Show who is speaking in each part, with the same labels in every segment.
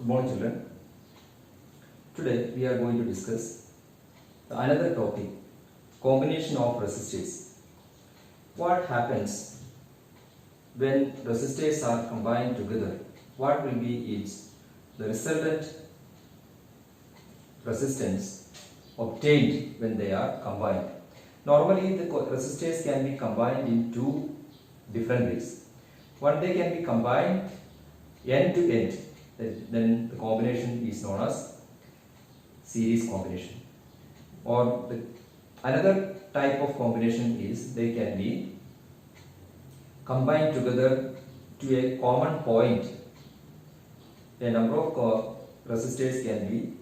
Speaker 1: Good morning, children. Today we are going to discuss another topic, combination of resistors. What happens when resistors are combined together? What will be the resultant resistance obtained when they are combined? Normally the resistors can be combined in two different ways. One, they can be combined end to end, then the combination is known as series combination. Or another type of combination is they can be combined together to a common point. A number of resistors can be,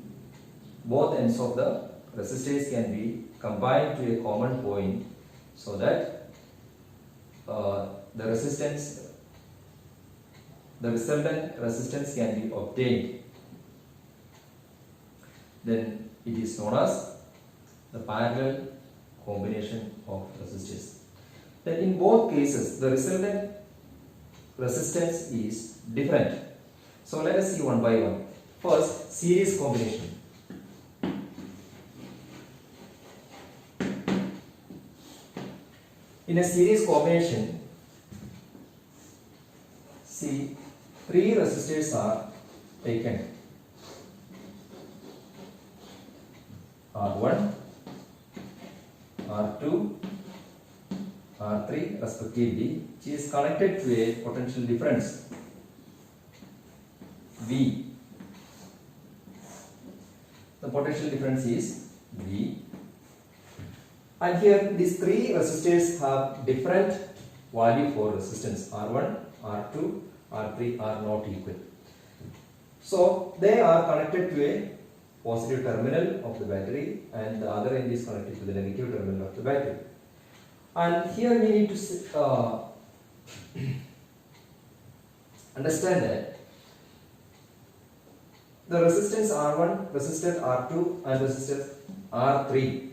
Speaker 1: both ends of the resistors can be combined to a common point so that the resultant resistance can be obtained. Then it is known as the parallel combination of resistors. Then in both cases the resultant resistance is different. So let us see one by one. First, series combination. In a series combination, see, three resistors are taken. R1, R2, R3 respectively, which is connected to a potential difference V. The potential difference is V. And here these three resistors have different value for resistance. R1, R2, R3 are not equal. So they are connected to a positive terminal of the battery and the other end is connected to the negative terminal of the battery. And here we need to understand that the resistance R1, resistor R2 and resistor R3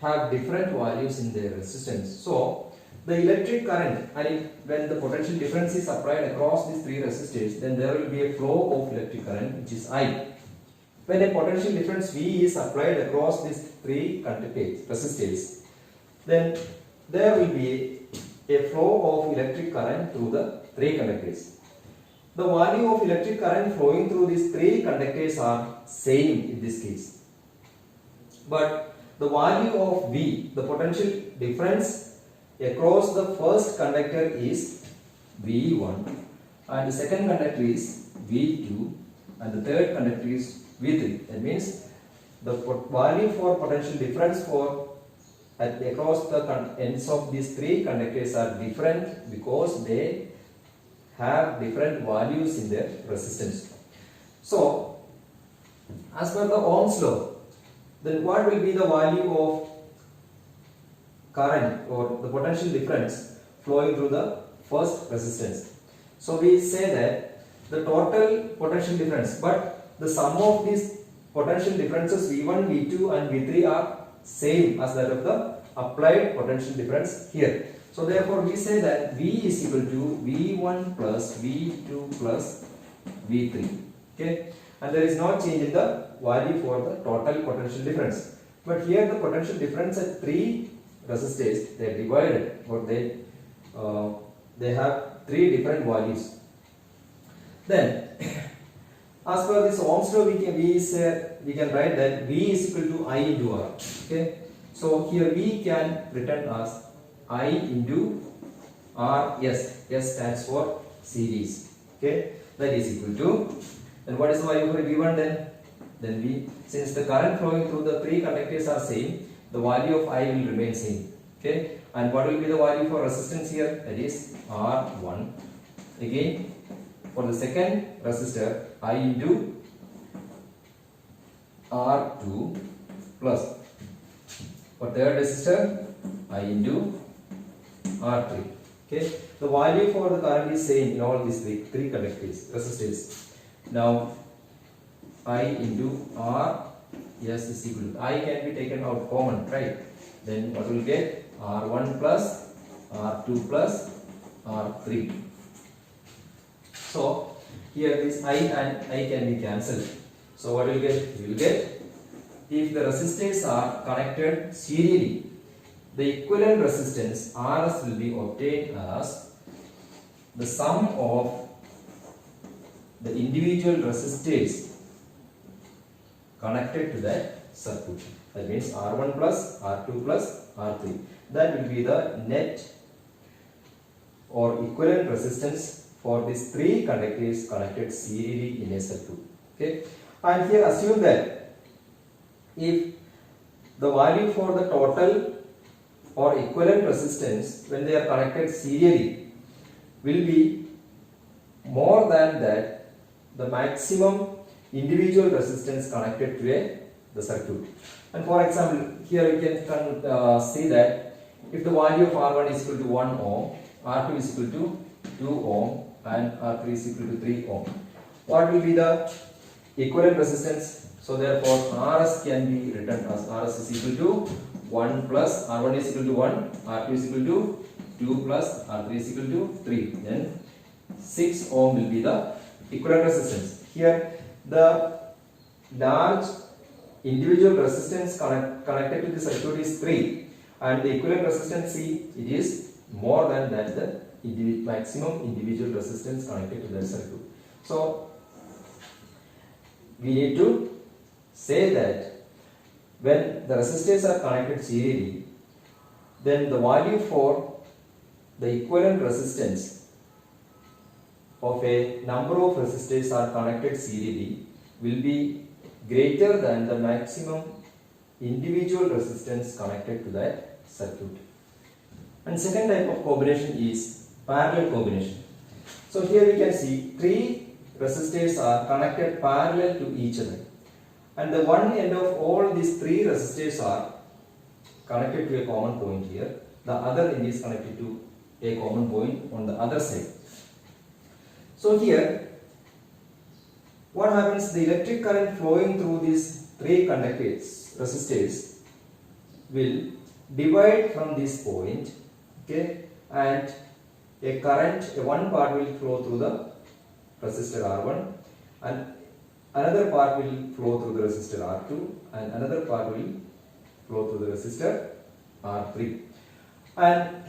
Speaker 1: have different values in their resistance. So the electric current, and when the potential difference is applied across these three resistors, then there will be a flow of electric current which is I. When a potential difference V is applied across these three resistors, then there will be a flow of electric current through the three conductors. The value of electric current flowing through these three conductors are same in this case. But the value of V, the potential difference across the first conductor is V1 and the second conductor is V2 and the third conductor is V3. That means the value for potential difference across the ends of these three conductors are different because they have different values in their resistance. So as per the Ohm's law, then what will be the value of current or the potential difference flowing through the first resistance? So we say that the total potential difference, but the sum of these potential differences V1, V2 and V3 are same as that of the applied potential difference here. So therefore we say that V is equal to V1 plus V2 plus V3. Okay, and there is no change in the value for the total potential difference. But here the potential difference at three resistors, they are divided, or they have three different values. Then as per this Ohm's law, we can write that V is equal to I into R. Okay, so here V can written as I into R. S stands for series. Okay, that is equal to, and what is the value for V1 then? Then V, since the current flowing through the three conductors are same, the value of I will remain same. Okay, and what will be the value for resistance here? That is R1. Again, for the second resistor, I into R2 plus, for third resistor, I into R3. Okay, the value for the current is same in all these three conductors, resistors. Now I into R, yes, is equal to, I can be taken out common, right? Then what will get? R1 plus R2 plus R3. So here this I and I can be cancelled. So what will you get? You will get, if the resistors are connected serially, the equivalent resistance Rs will be obtained as the sum of the individual resistors connected to that circuit. That means R1 plus R2 plus R3. That will be the net or equivalent resistance for these three conductors connected serially in a circuit. Okay, and here assume that if the value for the total or equivalent resistance when they are connected serially will be more than that the maximum individual resistance connected to the circuit. And for example, here you can see that if the value of R1 is equal to 1 ohm, R2 is equal to 2 ohm and R3 is equal to 3 ohm, what will be the equivalent resistance? So therefore Rs can be written as Rs is equal to 1 plus R1 is equal to 1, R2 is equal to 2 plus R3 is equal to 3. Then 6 ohm will be the equivalent resistance. Here the large individual resistance connected to the circuit is 3 and the equivalent resistance C, it is more than that the maximum individual resistance connected to that circuit. So we need to say that when the resistors are connected serially, then the value for the equivalent resistance of a number of resistors are connected serially will be greater than the maximum individual resistance connected to that circuit. And second type of combination is parallel combination. So here we can see three resistors are connected parallel to each other, and the one end of all these three resistors are connected to a common point here, the other end is connected to a common point on the other side. So here what happens, the electric current flowing through these three conductors resistors will divide from this point, okay, and a current, one part will flow through the resistor R1 and another part will flow through the resistor R2 and another part will flow through the resistor R3. And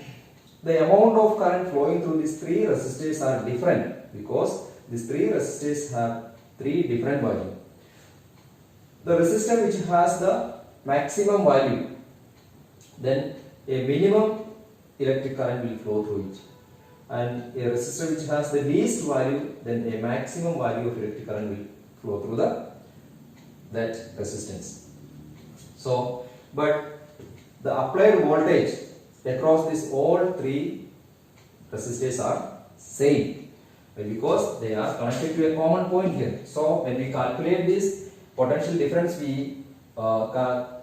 Speaker 1: the amount of current flowing through these three resistors are different because these three resistors have three different values. The resistor which has the maximum value, then a minimum electric current will flow through it, and a resistor which has the least value, then a maximum value of electric current will flow through that resistance. So but the applied voltage across these all three resistors are same because they are connected to a common point here. So when we calculate this potential difference, we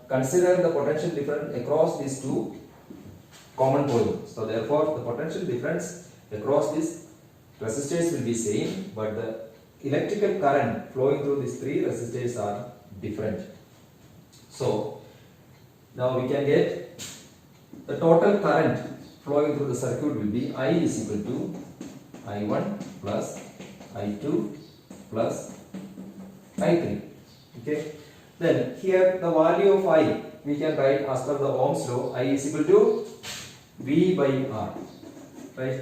Speaker 1: consider the potential difference across these two common points. So therefore the potential difference across these resistors will be same, but the electrical current flowing through these three resistors are different. So now we can get the total current flowing through the circuit will be I is equal to I1 plus I2 plus I3. Okay. Then here the value of I we can write as per the Ohm's law, I is equal to V by R. Right.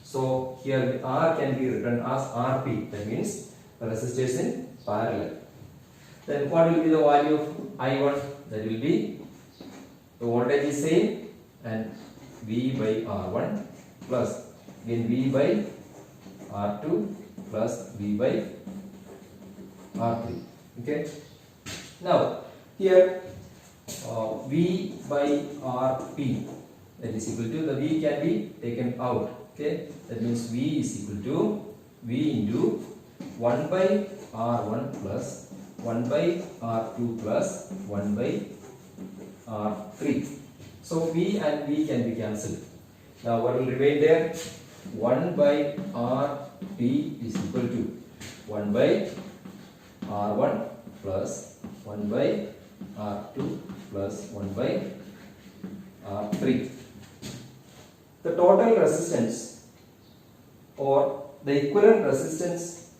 Speaker 1: So here R can be written as RP. That means the resistors in parallel. Then what will be the value of I1? That will be the voltage is same and V by R1 plus again V by R2 plus V by R3. Okay. Now here V by RP, that is equal to, the V can be taken out. Okay. That means V is equal to V into 1 by R1 plus 1 by R2 plus 1 by R3. So V and V can be cancelled. Now what will remain there? 1 by RP is equal to 1 by R1 plus 1 by R2 plus 1 by R3. The total resistance or the equivalent resistance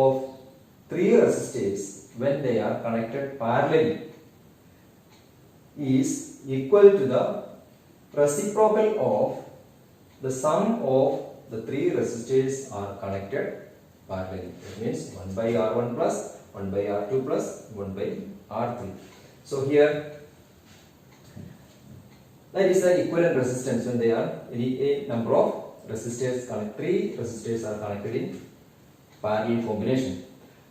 Speaker 1: of three resistors when they are connected parallelly is equal to the reciprocal of the sum of the three resistors are connected parallelly. That means 1 by R1 plus 1 by R2 plus 1 by R3. So here that is the equivalent resistance when they are a number of resistors connected. Three resistors are connected in parallel combination.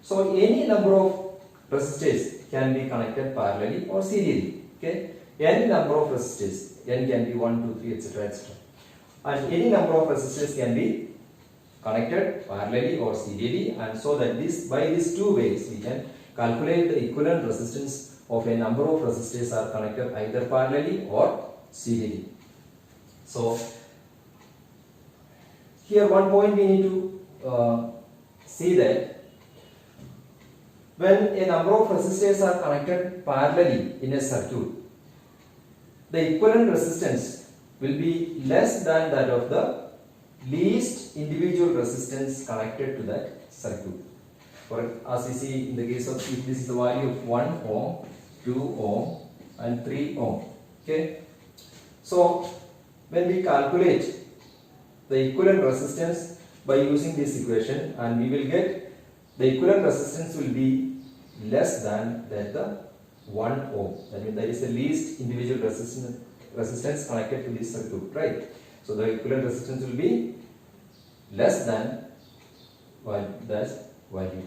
Speaker 1: So any number of resistors can be connected parallelly or serially. Okay, any number of resistors, n can be 1, 2, 3, etc., etc. And any number of resistors can be connected parallelly or serially, and so that this by these two ways we can calculate the equivalent resistance of a number of resistors are connected either parallelly or serially. So here one point we need to see that when a number of resistors are connected parallelly in a circuit, the equivalent resistance will be less than that of the least individual resistance connected to that circuit. For as we see in the case of, if this is the value of 1 ohm, 2 ohm and 3 ohm. Okay. So when we calculate the equivalent resistance by using this equation, and we will get the equivalent resistance will be less than that the 1 ohm. That means that is the least individual resistance connected to this circuit, right? So the equivalent resistance will be less than that value.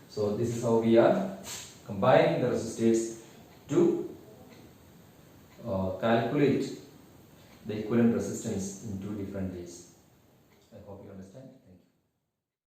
Speaker 1: So this is how we are combining the resistors to calculate the equivalent resistance in two different ways. I hope you understand.